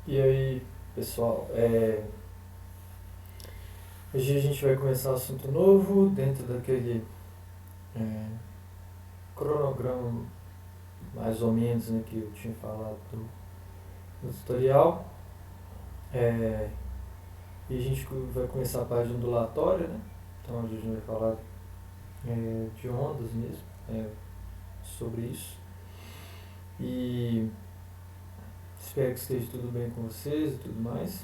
E aí, pessoal, hoje a gente vai começar um assunto novo dentro daquele é, cronograma mais ou menos, né, que eu tinha falado do tutorial. É, e a gente vai começar a parte ondulatória, né? Então hoje a gente vai falar de ondas mesmo, sobre isso. E espero que esteja tudo bem com vocês e tudo mais.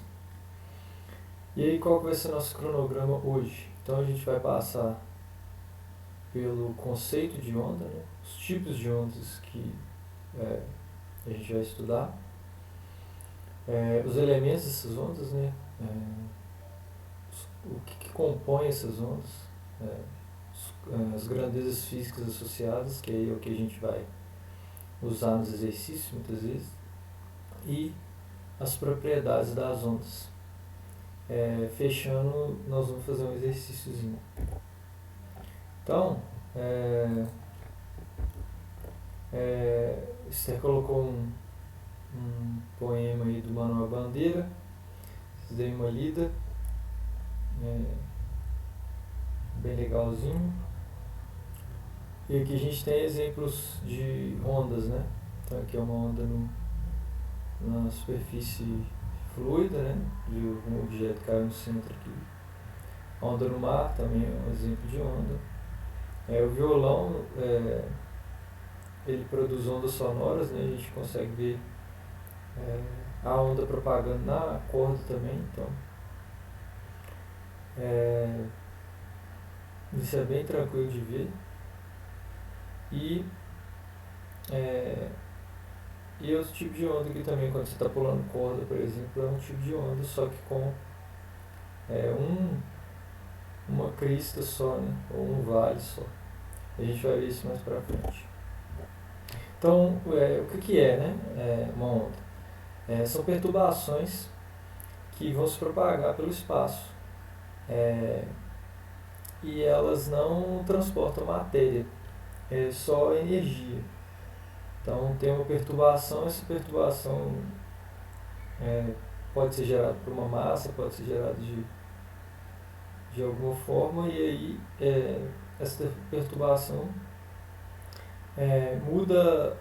E aí, qual que vai ser o nosso cronograma hoje? Então a gente vai passar pelo conceito de onda, né? Os tipos de ondas que a gente vai estudar, os elementos dessas ondas, né? O que compõe essas ondas, as grandezas físicas associadas, que aí é o que a gente vai usar nos exercícios muitas vezes, e as propriedades das ondas. Fechando, nós vamos fazer um exercíciozinho. Então, Esther colocou um poema aí do Manuel Bandeira, vocês deem uma lida, bem legalzinho. E aqui a gente tem exemplos de ondas, né? Então aqui é uma onda na superfície fluida, né? De um objeto que caiu no centro aqui. A onda no mar também é um exemplo de onda. O violão, ele produz ondas sonoras, né? A gente consegue ver a onda propagando na corda também, então isso é bem tranquilo de ver. E outro tipo de onda aqui também, quando você está pulando corda, por exemplo, é um tipo de onda, só que com uma crista só, né? Ou um vale só. A gente vai ver isso mais pra frente. Então, o que é, né? Uma onda? São perturbações que vão se propagar pelo espaço. E elas não transportam matéria, é só energia. Então tem uma perturbação, essa perturbação pode ser gerada por uma massa, pode ser gerada de alguma forma, e aí essa perturbação muda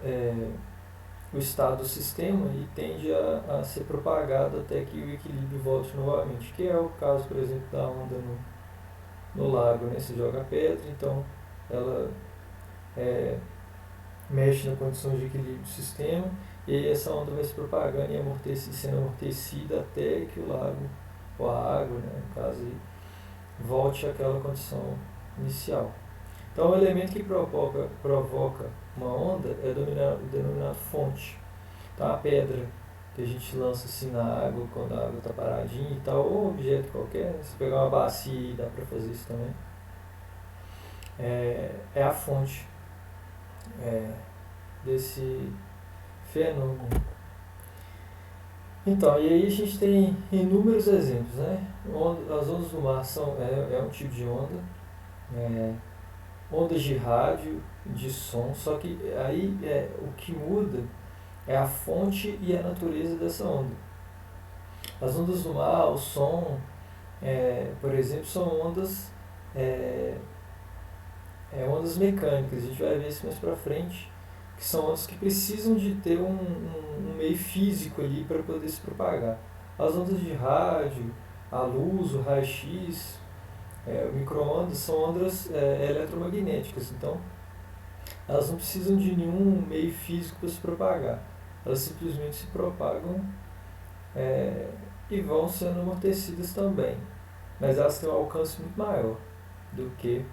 o estado do sistema e tende a ser propagado até que o equilíbrio volte novamente, que é o caso, por exemplo, da onda no lago, né? Você joga pedra, então ela mexe na condição de equilíbrio do sistema, e aí essa onda vai se propagando e sendo amortecida até que o lago, ou a água, né, no caso, aí, volte àquela condição inicial. Então, o elemento que provoca uma onda é denominado fonte. Então, a pedra que a gente lança assim na água, quando a água está paradinha e tal, ou um objeto qualquer, se pegar uma bacia, dá para fazer isso também, é a fonte desse fenômeno. Então, e aí a gente tem inúmeros exemplos, né? As ondas do mar é um tipo de onda, ondas de rádio, de som, só que aí o que muda é a fonte e a natureza dessa onda. As ondas do mar, o som, por exemplo, são ondas mecânicas, a gente vai ver isso mais pra frente, que são ondas que precisam de ter um meio físico ali para poder se propagar. As ondas de rádio, a luz, o raio-x, o micro-ondas são ondas eletromagnéticas, então elas não precisam de nenhum meio físico para se propagar. Elas simplesmente se propagam e vão sendo amortecidas também. Mas elas têm um alcance muito maior do que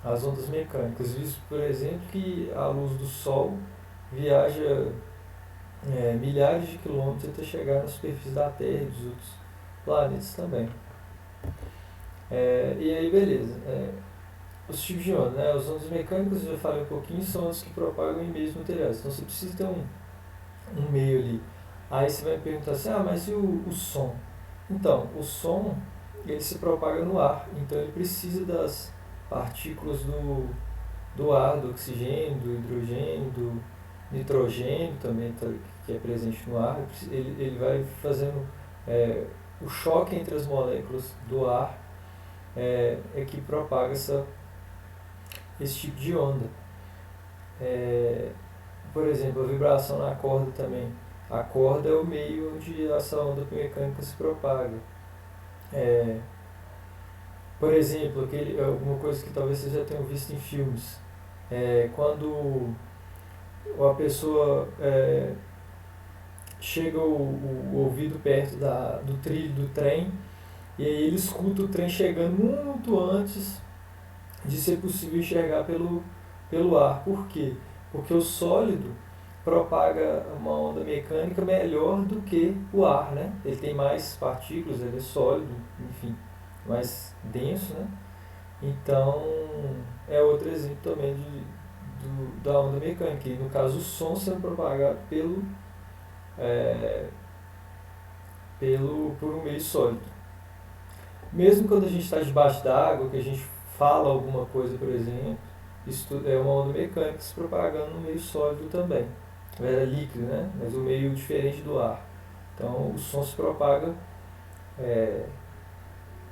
as ondas mecânicas, visto, por exemplo, que a luz do Sol viaja milhares de quilômetros até chegar na superfície da Terra e dos outros planetas também. E aí, beleza. Os tipos de ondas, né? As ondas mecânicas, eu já falei um pouquinho, são ondas que propagam em meios materiais. Então você precisa ter um meio ali. Aí você vai me perguntar assim, mas e o som? Então, o som, ele se propaga no ar, então ele precisa das partículas do ar, do oxigênio, do hidrogênio, do nitrogênio também, que é presente no ar, ele vai fazendo o choque entre as moléculas do ar que propaga esse tipo de onda. Por exemplo, a vibração na corda também. A corda é o meio onde essa onda mecânica se propaga. Por exemplo, alguma coisa que talvez vocês já tenham visto em filmes. Quando a pessoa chega o ouvido perto do trilho do trem, e aí ele escuta o trem chegando muito antes de ser possível enxergar pelo ar. Por quê? Porque o sólido propaga uma onda mecânica melhor do que o ar, né? Ele tem mais partículas, ele é sólido, enfim, mais denso, né? Então, é outro exemplo também da onda mecânica. E, no caso, o som sendo propagado por um meio sólido. Mesmo quando a gente está debaixo d'água, que a gente fala alguma coisa, por exemplo, isso é uma onda mecânica se propagando no meio sólido também. É líquido, né? Mas um meio diferente do ar. Então, o som se propaga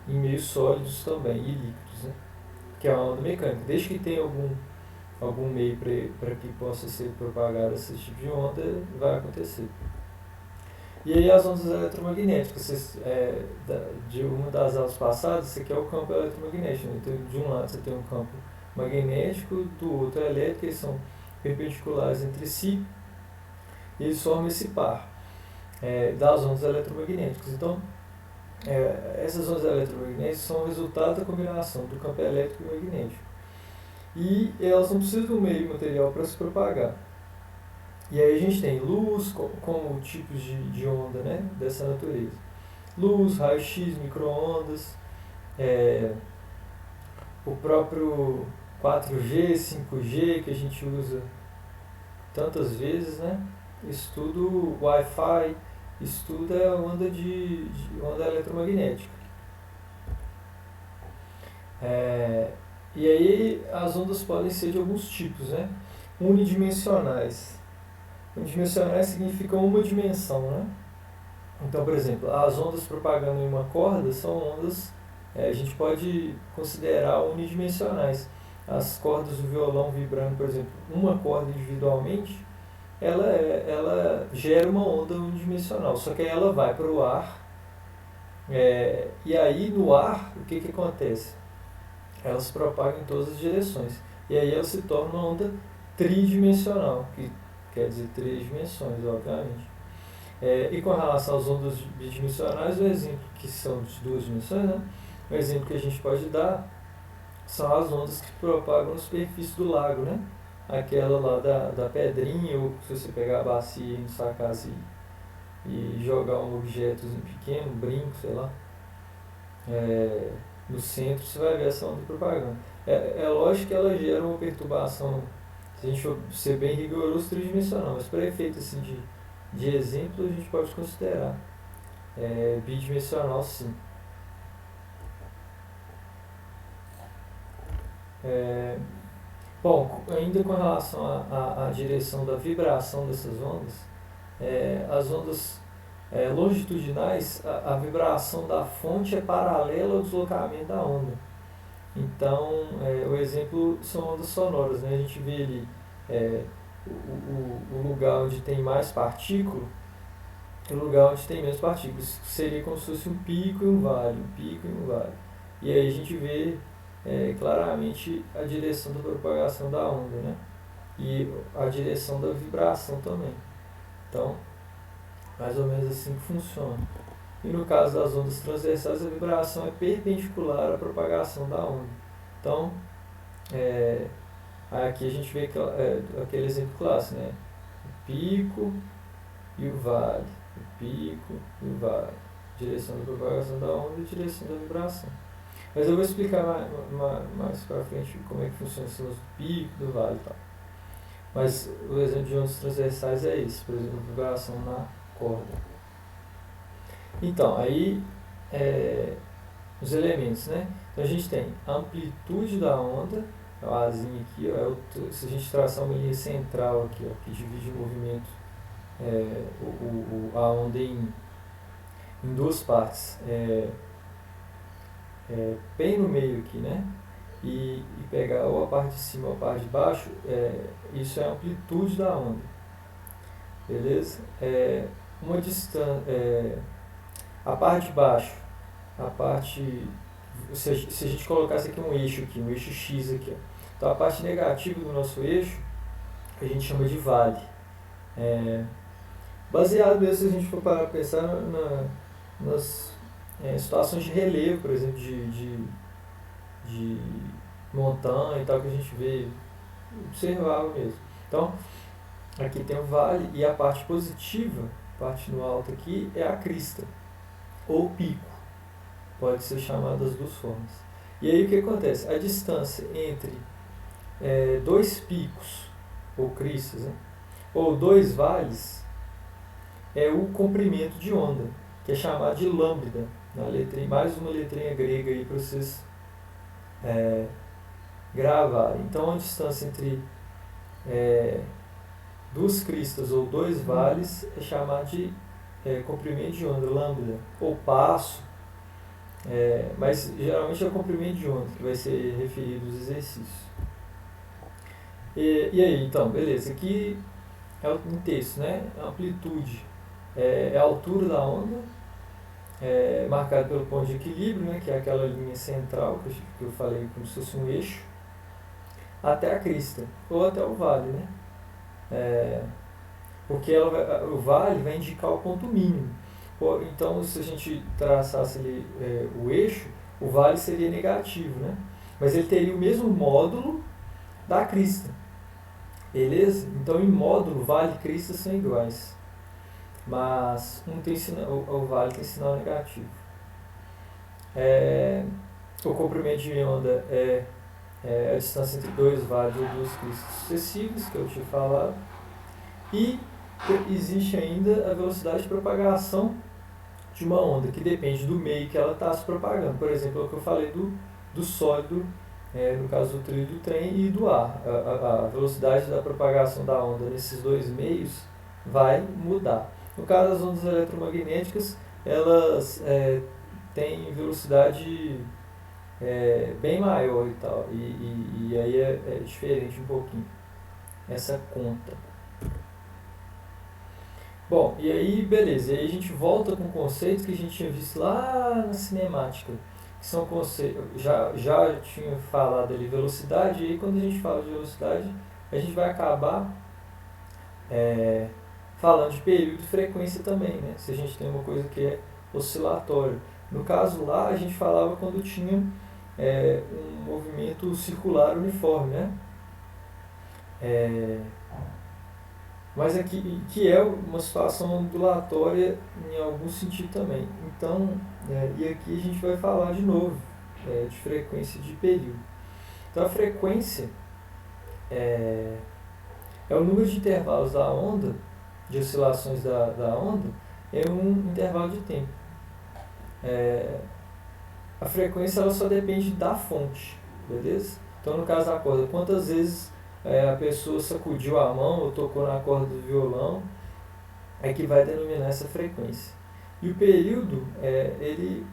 em meios sólidos também e líquidos, né? Que é uma onda mecânica. Desde que tenha algum meio para que possa ser propagado esse tipo de onda, vai acontecer. E aí as ondas eletromagnéticas, de uma das aulas passadas, isso aqui é o campo eletromagnético. Então, de um lado você tem um campo magnético, do outro elétrico, eles são perpendiculares entre si, e eles formam esse par das ondas eletromagnéticas. Então, essas ondas eletromagnéticas são o resultado da combinação do campo elétrico e magnético. E elas não precisam do meio material para se propagar. E aí a gente tem luz como tipos de onda, né, dessa natureza. Luz, raio-x, micro-ondas, o próprio 4G, 5G que a gente usa tantas vezes, né? Isso tudo, Wi-Fi, isso tudo é onda onda eletromagnética. E aí as ondas podem ser de alguns tipos, né? Unidimensionais. Unidimensionais significam uma dimensão, né? Então, por exemplo, as ondas propagando em uma corda são ondas, a gente pode considerar unidimensionais. As cordas do violão vibrando, por exemplo, uma corda individualmente, ela gera uma onda unidimensional, só que aí ela vai para o ar, e aí no ar, o que acontece? Ela se propaga em todas as direções, e aí ela se torna uma onda tridimensional, que quer dizer três dimensões, obviamente. E com relação às ondas bidimensionais, o exemplo que são de duas dimensões, né? O exemplo que a gente pode dar são as ondas que propagam na superfície do lago, né? Aquela lá da pedrinha, ou se você pegar a bacia na sua casa e jogar um objeto pequeno, um brinco, sei lá, no centro, você vai ver essa onda propagando. É lógico que ela gera uma perturbação, se a gente for ser bem rigoroso, tridimensional, mas para efeito assim, de exemplo, a gente pode considerar bidimensional, sim. Bom, ainda com relação à direção da vibração dessas ondas, as ondas longitudinais, a vibração da fonte é paralela ao deslocamento da onda. Então, o exemplo são ondas sonoras, né? A gente vê ali o lugar onde tem mais partícula e o lugar onde tem menos partículas. Seria como se fosse um pico e um vale, um pico e um vale. E aí a gente vê claramente a direção da propagação da onda, né? E a direção da vibração também. Então, mais ou menos assim que funciona. E no caso das ondas transversais, a vibração é perpendicular à propagação da onda. Então, aqui a gente vê aquele exemplo clássico, né? O pico e o vale. O pico e o vale. Direção da propagação da onda e direção da vibração. Mas eu vou explicar mais para frente como é que funciona esse do pico, do vale e tal. Mas o exemplo de ondas transversais é esse, por exemplo, vibração na corda. Então, aí os elementos, né? Então a gente tem a amplitude da onda, o Azinho aqui, se a gente traçar uma linha central aqui, ó, que divide o movimento a onda em duas partes, bem no meio aqui, né? E pegar ou a parte de cima ou a parte de baixo, isso é a amplitude da onda, beleza? Uma distância, a parte de baixo, se a gente colocasse aqui um eixo X aqui, ó. Então a parte negativa do nosso eixo a gente chama de vale. Baseado nisso, se a gente for parar para pensar nas situações de relevo, por exemplo, de montanha e tal, que a gente vê, observável mesmo. Então, aqui tem o vale e a parte positiva, a parte no alto aqui, é a crista, ou pico. Pode ser chamado das duas formas. E aí o que acontece? A distância entre dois picos, ou cristas, né, ou dois vales, é o comprimento de onda, que é chamado de lambda. Mais uma letrinha grega aí para vocês gravarem. Então a distância entre duas cristas ou dois vales é chamada de comprimento de onda, lambda, ou passo, mas geralmente é o comprimento de onda que vai ser referido aos exercícios. E aí, então, beleza, aqui é o texto, né? A amplitude é a altura da onda, marcada pelo ponto de equilíbrio, né? Que é aquela linha central que eu falei como se fosse um eixo, até a crista, ou até o vale, né? Porque o vale vai indicar o ponto mínimo. Então, se a gente traçasse ali, o eixo, o vale seria negativo, né? Mas ele teria o mesmo módulo da crista. Beleza? Então, em módulo, vale e crista são iguais. Mas o vale tem sinal negativo. O comprimento de onda é a distância entre dois vales ou duas cristas sucessivas, que eu tinha falado. E existe ainda a velocidade de propagação de uma onda, que depende do meio que ela está se propagando. Por exemplo, é o que eu falei do sólido, no caso do trilho do trem, e do ar. A velocidade da propagação da onda nesses dois meios vai mudar. No caso das ondas eletromagnéticas, elas têm velocidade bem maior e tal, e aí é diferente um pouquinho essa conta. Bom, e aí beleza, e aí a gente volta com conceitos que a gente tinha visto lá na cinemática, que são conceitos, já tinha falado ali velocidade, e aí quando a gente fala de velocidade, a gente vai acabar falando de período e frequência também, né? Se a gente tem uma coisa que é oscilatória. No caso lá, a gente falava quando tinha um movimento circular uniforme, né? Mas aqui, que é uma situação ondulatória em algum sentido também. Então, e aqui a gente vai falar de novo de frequência de período. Então, a frequência é o número de intervalos da onda, de oscilações da onda, em um intervalo de tempo. A frequência ela só depende da fonte, beleza? Então, no caso da corda, quantas vezes a pessoa sacudiu a mão ou tocou na corda do violão, é que vai denominar essa frequência. E o período, ele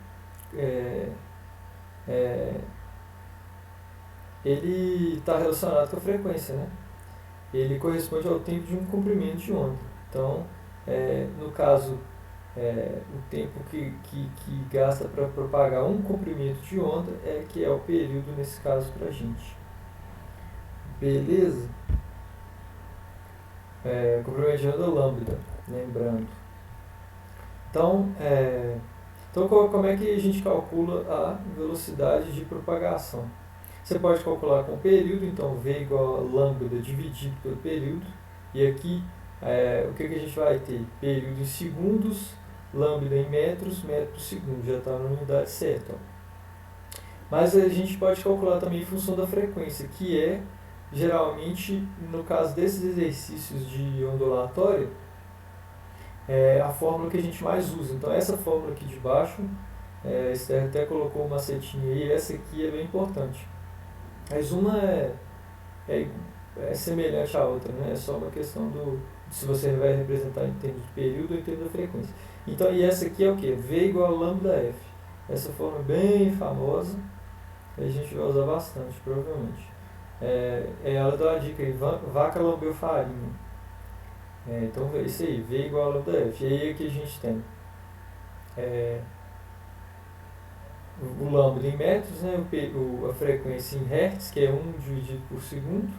está relacionado com a frequência, né? Ele corresponde ao tempo de um comprimento de onda. Então, no caso, o tempo que gasta para propagar um comprimento de onda que é o período nesse caso para a gente. Beleza? Comprimento de onda lambda, lembrando. Então, como é que a gente calcula a velocidade de propagação? Você pode calcular com o período, então V igual a lambda dividido pelo período. E aqui, o que a gente vai ter? Período em segundos, lambda em metros, metro por segundo, já está na unidade certa. Ó. Mas a gente pode calcular também em função da frequência, que é, geralmente, no caso desses exercícios de ondulatória, a fórmula que a gente mais usa. Então, essa fórmula aqui de baixo, Esther até colocou uma setinha aí, essa aqui é bem importante. Mas uma é semelhante à outra, né? É só uma questão de se você vai representar em termos de período ou em termos de frequência. Então, e essa aqui é o que? V igual a lambda F. Essa forma é bem famosa, a gente vai usar bastante, provavelmente. Ela dá uma dica aí, vaca lambeu farinha. Então é isso aí, V igual a lambda F. E aí aqui a gente tem o lambda em metros, né, a frequência em hertz, que é 1 dividido por segundo.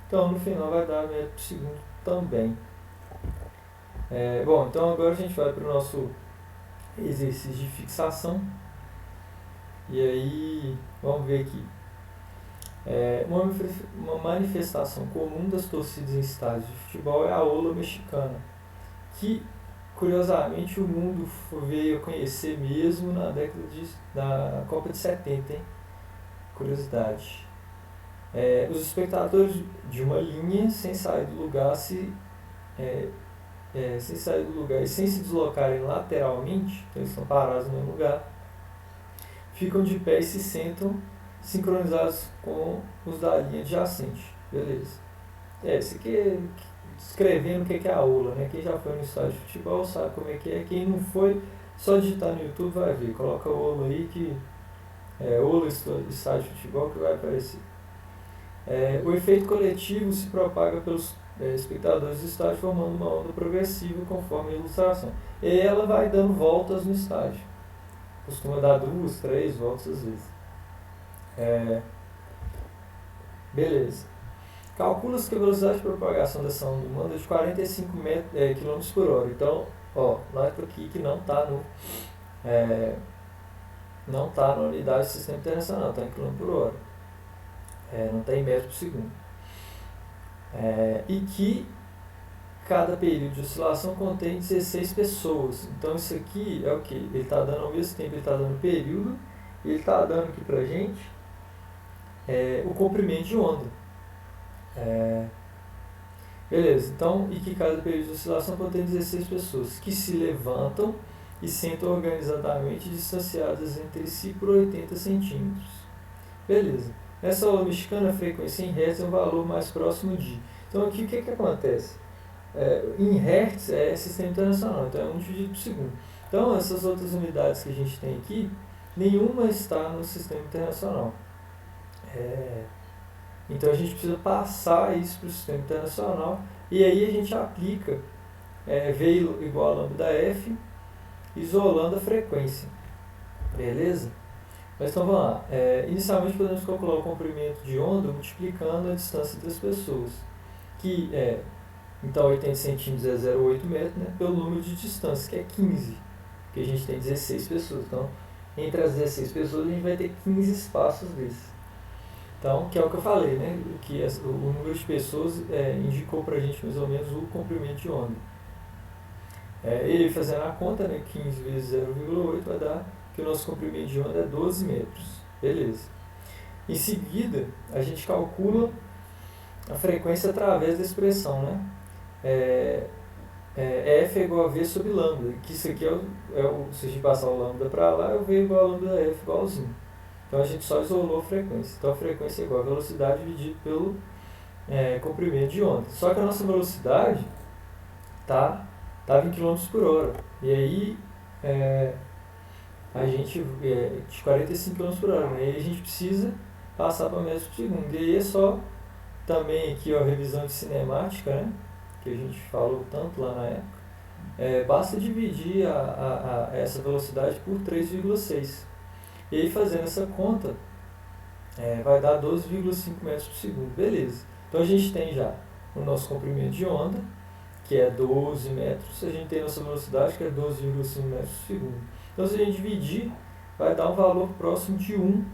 Então no final vai dar metro por segundo também. Bom, então agora a gente vai para o nosso exercício de fixação. E aí, vamos ver aqui. Uma manifestação comum das torcidas em estádios de futebol é a ola mexicana, que curiosamente o mundo veio a conhecer mesmo na década da Copa de 70, hein? Curiosidade. Os espectadores de uma linha sem sair do lugar sem sair do lugar e sem se deslocarem lateralmente, então eles estão parados no mesmo lugar, ficam de pé e se sentam sincronizados com os da linha adjacente. Beleza. Isso aqui é descrevendo o que é a ola, né? Quem já foi no estádio de futebol sabe como é que é. Quem não foi, só digitar no YouTube vai ver. Coloca a ola aí que ola estádio de futebol que vai aparecer. O efeito coletivo se propaga pelos espectadores do estádio formando uma onda progressiva conforme a ilustração. E ela vai dando voltas no estádio. Costuma dar 2, 3 voltas às vezes. Beleza. Calcula-se que a velocidade de propagação dessa onda humana é de 45 km por hora. Então, nota aqui que não está na unidade do sistema internacional, está em km por hora. Não está em metro por segundo. E que cada período de oscilação contém 16 pessoas. Então isso aqui é o que? Ele está dando ao mesmo tempo, ele está dando período, e ele está dando aqui pra gente o comprimento de onda. Beleza, então, e que cada período de oscilação contém 16 pessoas que se levantam e sentam organizadamente distanciadas entre si por 80 centímetros. Beleza. Nessa ola mexicana, a frequência em Hertz é um valor mais próximo de. Então aqui o que acontece? Em Hertz é sistema internacional, então é 1 dividido por segundo. Então essas outras unidades que a gente tem aqui, nenhuma está no sistema internacional. Então a gente precisa passar isso para o sistema internacional e aí a gente aplica V igual a lambda F, isolando a frequência. Beleza? Mas então vamos lá. Inicialmente podemos calcular o comprimento de onda multiplicando a distância entre as pessoas, que então 80 centímetros é 0,8 metros, né, pelo número de distância, que é 15, porque a gente tem 16 pessoas. Então, entre as 16 pessoas a gente vai ter 15 espaços desses. Então, que é o que eu falei, né? Que o número de pessoas indicou pra gente mais ou menos o comprimento de onda. Ele fazendo a conta, né? 15 vezes 0,8 vai dar que o nosso comprimento de onda é 12 metros. Beleza. Em seguida, a gente calcula a frequência através da expressão, né? F é igual a V sobre lambda, que isso aqui se a gente passar o lambda para lá, é o V igual a lambda F igualzinho. Então a gente só isolou a frequência. Então a frequência é igual a velocidade dividido pelo comprimento de onda. Só que a nossa velocidade estava em km por hora. E aí a gente de 45 km por hora. Né? E aí a gente precisa passar para metros por segundo. E aí é só também aqui a revisão de cinemática, né? Que a gente falou tanto lá na época. Basta dividir essa velocidade por 3,6. E aí fazendo essa conta, vai dar 12,5 metros por segundo. Beleza. Então a gente tem já o nosso comprimento de onda, que é 12 metros. A gente tem a nossa velocidade, que é 12,5 metros por segundo. Então se a gente dividir, vai dar um valor próximo de 1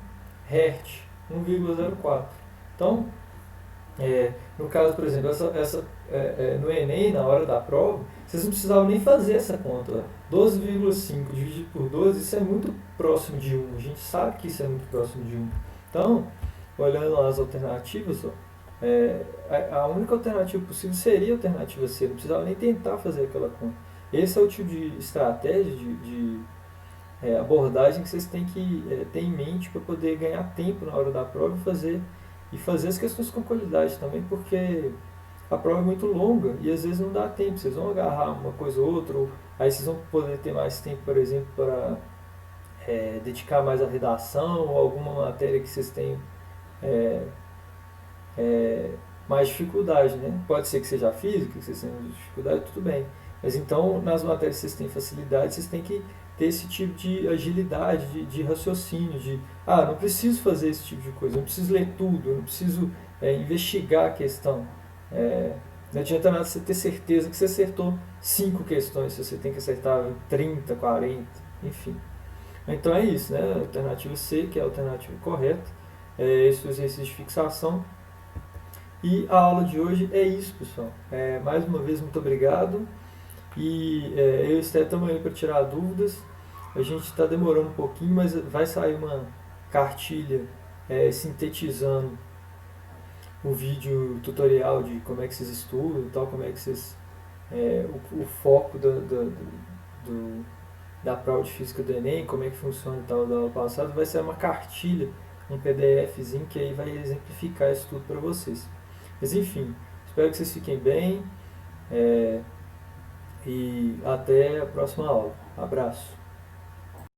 Hz, 1,04. Então, no caso, por exemplo, no Enem, na hora da prova, vocês não precisavam nem fazer essa conta. 12,5 dividido por 12, isso é muito próximo de 1. A gente sabe que isso é muito próximo de 1. Então, olhando lá as alternativas, a única alternativa possível seria a alternativa C. Não precisava nem tentar fazer aquela conta. Esse é o tipo de estratégia, de abordagem que vocês têm que ter em mente para poder ganhar tempo na hora da prova e fazer as questões com qualidade também, porque a prova é muito longa e às vezes não dá tempo, vocês vão agarrar uma coisa ou outra, ou aí vocês vão poder ter mais tempo, por exemplo, para dedicar mais à redação ou alguma matéria que vocês têm é, é, mais dificuldade, né? Pode ser que seja a física, que vocês tenham dificuldade, tudo bem. Mas então, nas matérias que vocês têm facilidade, vocês têm que ter esse tipo de agilidade, de raciocínio, não preciso fazer esse tipo de coisa, eu não preciso ler tudo, eu não preciso investigar a questão. É, não adianta nada você ter certeza que você acertou 5 questões, se você tem que acertar 30, 40, enfim. Então é isso, né? A alternativa C, que é a alternativa correta, esse é o exercício de fixação. E a aula de hoje é isso, pessoal. Mais uma vez, muito obrigado. E eu e o Esté estamos aí para tirar dúvidas. A gente está demorando um pouquinho, mas vai sair uma cartilha sintetizando o vídeo tutorial de como é que vocês estudam e tal, como é que vocês. O foco da prova de física do Enem, como é que funciona e tal da aula passada, vai ser uma cartilha, um PDFzinho que aí vai exemplificar isso tudo para vocês. Mas enfim, espero que vocês fiquem bem e até a próxima aula. Abraço!